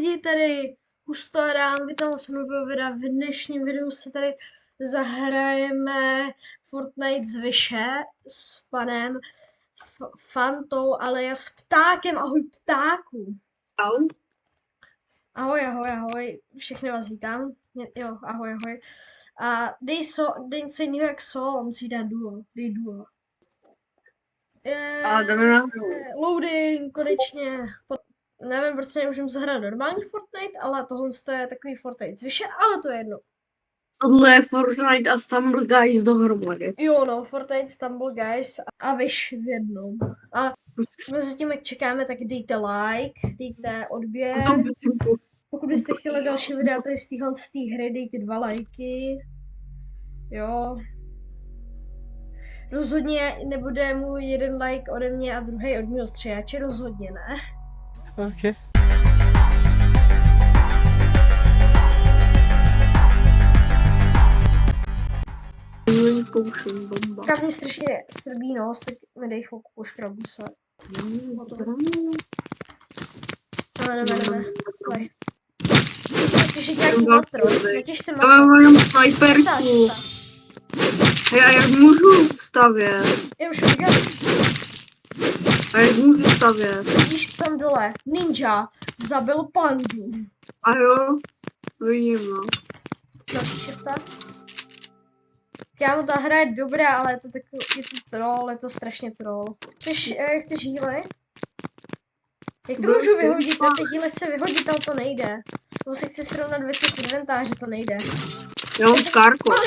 lidi, tady Hustorám, vítám se nového videa. V dnešním videu se tady zahrajeme Fortnite z Vyše s panem Fantou, alias Ptákem. Ahoj Ptáku. Ahoj. Ahoj, všechny vás vítám. Jo, ahoj. A dej něco jiného jak solo, musí dát duo, dej duo. A jdeme na Loading, konečně. Nevím, proč se nemůžeme zahrát normální Fortnite, ale tohle je takový Fortnite z Vyše, ale to je jedno. Tohle je Fortnite a Stumble Guys dohromady. Jo no, Fortnite, Stumble Guys a Vyš v jednom. A mezi tím, jak čekáme, tak dejte like, dejte odběr. Pokud byste chtěli další videa tady z téhle hry, dejte 2 lajky. Jo. Rozhodně nebude mu 1 like ode mě a druhý od mého stříhače, rozhodně ne. Okay. Kam mě strašně srbí nos, tak mi dej chvilku poškrabu se. Jdeme. Pojď. Těžit nějaký matro, natěž se matro. Já mám sniperku. Já jak můžu stavět? Já už udělám. A jak můžu stavět? Vidíš tam dole, ninja zabil pandu. A jo, vidím no. Další 6. Kámo, ta hra je dobrá, ale je to takový, je to troll, je to strašně troll. Chceš healy? Jak to můžu vyhodit? Ty healy chce vyhodit, ale to nejde. Nebo si chci srovnat věci v inventáři, to nejde. Já mám skárku. Mám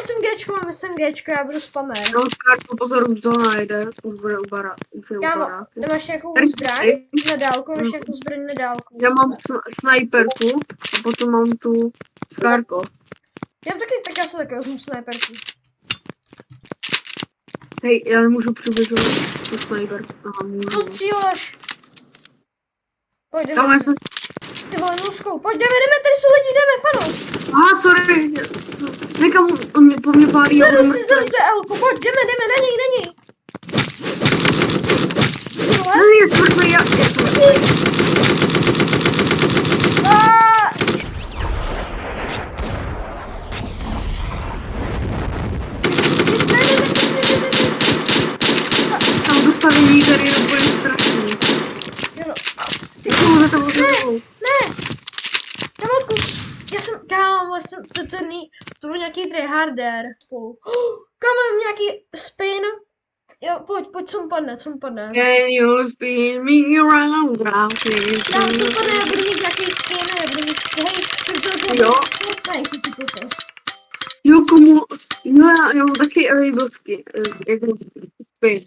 SMGčko, já budu spamer. Já mám skárku, pozor, už to najde. Už bude u baráku. Kámo, nemáš nějakou zbraň na dálku? Máš nějakou zbraň na dálku? Já mám sniperku a potom mám tu skárku. Já mám taky, tak já se taky vezmu sniperku. Hej, já nemůžu přiběžovat tu sniperku. Aha, můžu. Co stříleš? Pojď, jdeme. Ty vole, noskou, pojď, jdeme, tady jsou lidi, jdeme, Fano. Aha, sorry. Někam po mě pálí. Zadu, to je Elko, pojď, jdeme, na něj. Je smrtný, já. Tam dostavení tady je úplně strašný. Ne. Kámo, to byl nějaký tryharder spolu. Kámo, mám nějaký spin. Jo, pojď, co mu padne. Can you spin me around? Kámo, co padne, já budu mít nějaký skin, já budu mít skin. Jo. Ty kokos. Jo, komu? No, já mám taky labelsky. Jako spin.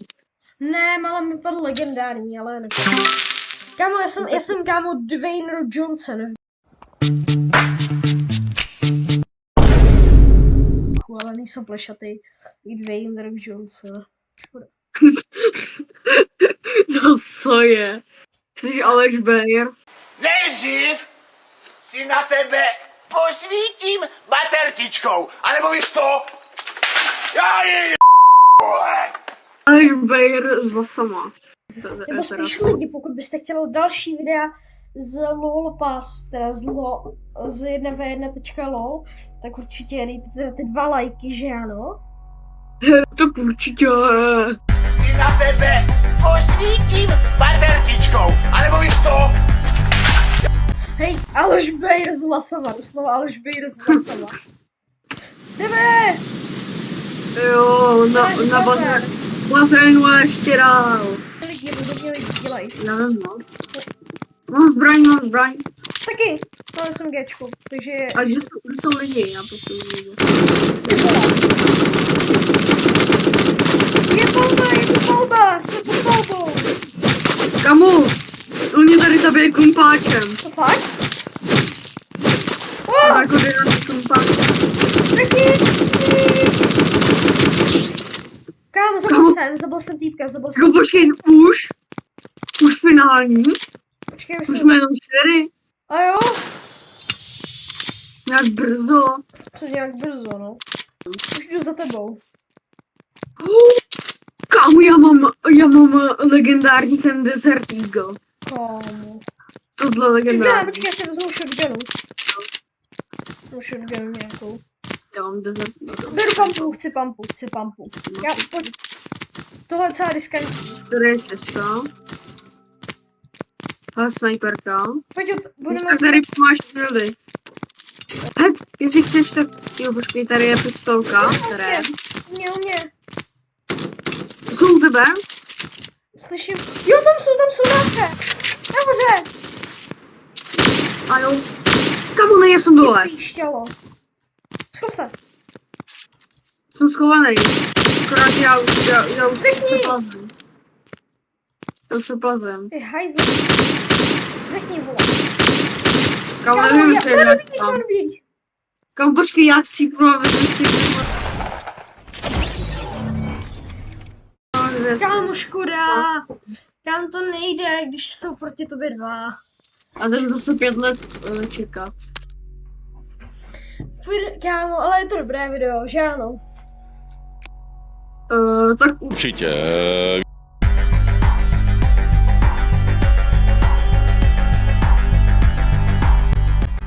Ne, ale mi padl legendární, ale ne. Kámo, já jsem kámo Dwayne Johnson. Ale nejsem plešatý. Dwayne Johnson. Škoda. To co je? Jsi Aleš Bayer? Nejdřív si na tebe posvítím batertičkou, anebo víš co? Já ji Aleš Bayer s vlasama. Nebo spíš lidi, pokud byste chtěli další videa z LOL Pass, teda z 1v1.lol, tak určitě dejte teda ty 2 lajky, že ano? To určitě. si na tebe posvítím batertičkou, anebo víš co? Hej, Aleš Bayer z vlasama, doslova Aleš Bayer z vlasama. Jdeme! Jo, na bazénu a ještě dál. Lidi, dělají. Já nevím, no. Mám zbraň. Taky, mám SMGčko, takže... A že jsou lidi, já posluhuji. Je palba, jsme pod palbou. Kamu, on mě tady zabije krumpáčem. To fakt? Jako jde na krumpáčem. Taky. Kámo, zabil jsem týpka, No počkej, už finální. Počkej, už jsme jenom 4. A jo? Nějak brzo. Co nějak brzo, no. Už jdu za tebou. Kámo, já mám legendární ten Desert Eagle. Kámo. Tohle legendární. Počkej, já si vezmu shotgunu. Vezmu shotgunu nějakou. Já mám desert. Beru pampu, chci pampu. Já, pojď. Tohle je celá riskantní. Tady je cesta. A snajperka. Pojď, budeme... Tak tady máš šildy. Hed, jestli chceš, tak... Jo, počkej, tady je pistolka. Které? U mě. Jsou u tebe? Slyším. Jo, tam jsou nápře. Nahoře. A jo. Kamo, ne, já jsem dole. Píšťalo. Schop se. Jsem schovaný. Akorát já už Zdechni. Já už se plazem. Ty hajzle. Zdechni, vole. Kamo, nevím, jestli je tam. Běž. Kamo, počkej, já chci provat. Kámo, škoda. Kam to nejde, když jsou proti tobě dva. A ten zase 5 let čeká. Kámo, ale je to dobré video, že ano? Tak určitě.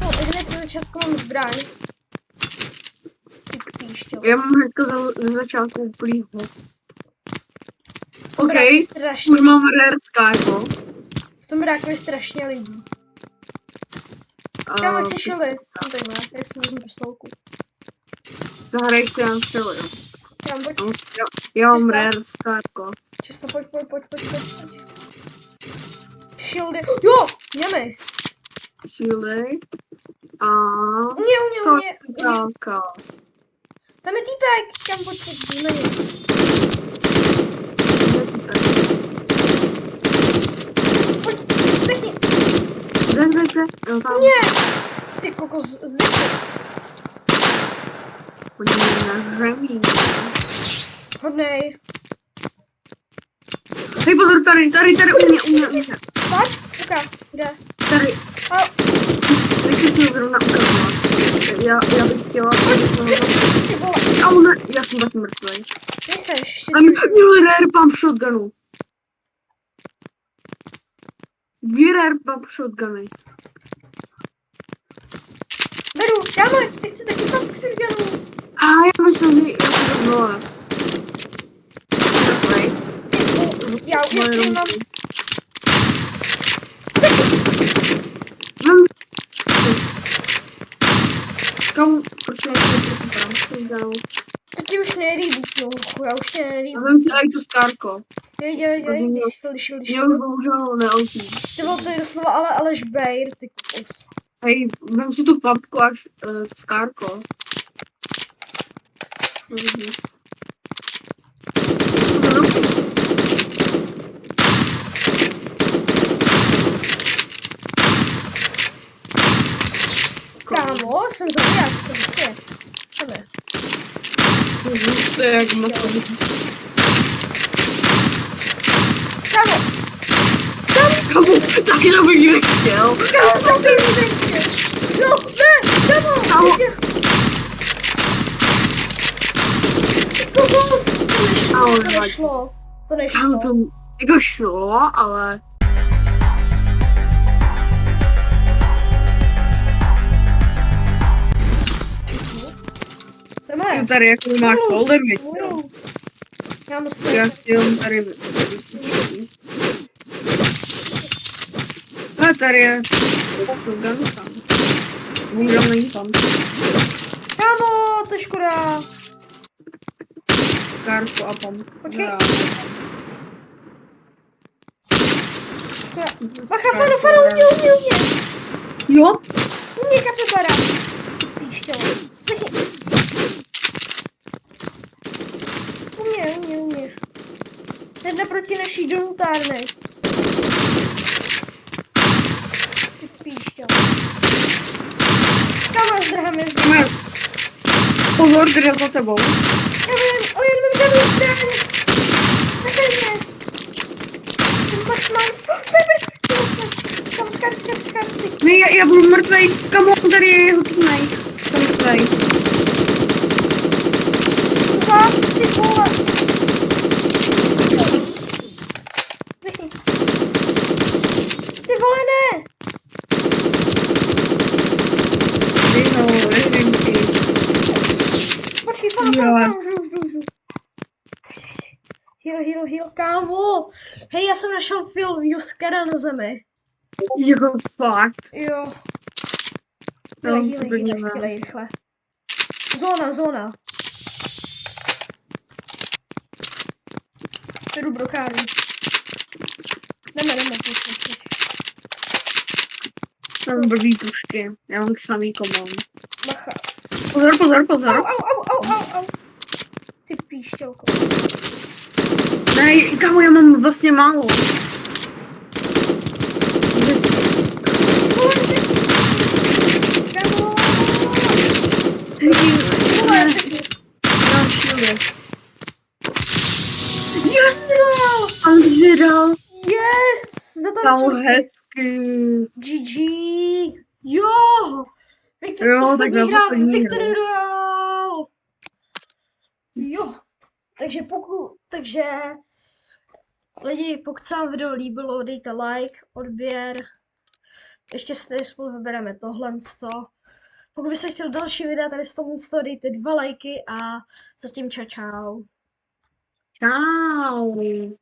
No, hned se začátku mám zbraň. Ty píšťalo. Já mám hnedka ze začátku úplný hlad. OK, Strašně. už mám rare skypo. V tom bráku je strašně lidí. Kámo, chci šily. No takhle, já si vezmu pistolku. Zahraj si jen střelu, jo. Kámo, pojď. Já mám Čistá. rare skypo. Často, pojď. Shieldy. Jo, jdeme. Shieldy. A... U mě. Takálka. Tam je týpek. Kámo, pojď, jdeme. Pojď, zdechni. Zdech. Jo, tam. Ne. Ty kokos, zdechni. Oni na hřemí. Hodnej. Hej, pozor, tady, u mě. Fakt? Uka, kde? Tady. A, Nechci ti ho zrovna ukazovat. Já bych chtěla... ty vole. A ona, já jsem taky mrtvej. Nejseš, ještě A měl rare pump shotgunu. 2 rare pump shotguny. Beru, kámo, ty chci taky tam shotgunu. A já myslím, že já jsem to dole. Mrtvej. Já už Moje mám. ruky. Mám... Kam, proč jsem dal? To ti už nelíbí, no, já už tě nelíbí. Já vím si aj tu skárko. Dělej, šil. Mě už bohužel neoutí. Ty vole, to je doslova ale žbejr, ty kokos. Hej, vem si tu papku až skárko. Kámo, jsem zabiják, to prostě. Jdeme. To je jak moc. Kámo, Kamu, taky to bych nechtěl. kámo, ty mi nechtěl. Jo, ne, kámo, Kámo. kokos, Ahoj, to nešlo. Kamu to jako šlo, ale... Jdeme. Tady jako máš folder, Jo. Kámo, já stej. si jenom tady... A tady je... Shotgun tam. Bohužel není tam. Kámo, to je škoda. Skárko a tam. Počkej. Bacha, faro, u mě. Jo? U mě kapibara. Píšťo. Zdechni. U mě. Hned naproti naší donutárny. Ty píšťo. Kámo, zdrháme. Pozor, kde za tebou. Já vím, ale jen mám žádnou zbraň. Nechaj mě. Máš sniper. Tam skar. Ne, já budu mrtvej. Kamo, tady je jeho teammate. Jsem mrtvej. Ty vole. Zdechni. Ty vole, ne. jedinky. Počkej, žu. Hero, kámo. Hej, já jsem našel Phil Juskera na zemi. Jako fakt. Jo. No, Hýlej, rychle. Zóna. Jdu brokáru. Jdeme, pojď. Mám blbý pušky. Já mám samý komon. Bacha. Pozor. Au. Ty píšťelko. Ne, kámo, já mám vlastně málo. Kámo. Mám šíle. Yes! Andřej dal. Yes! Zatancuj si. Hezky. GG. Jo! Viktor, Jo, poslední tak hra, poslední Victory hra. Royale. Jo. Takže lidi, pokud se vám video líbilo, dejte like, odběr. Ještě si tady spolu vybereme tohle. Pokud byste chtěli další videa tady z tohle, dejte 2 lajky a zatím čau. Čau.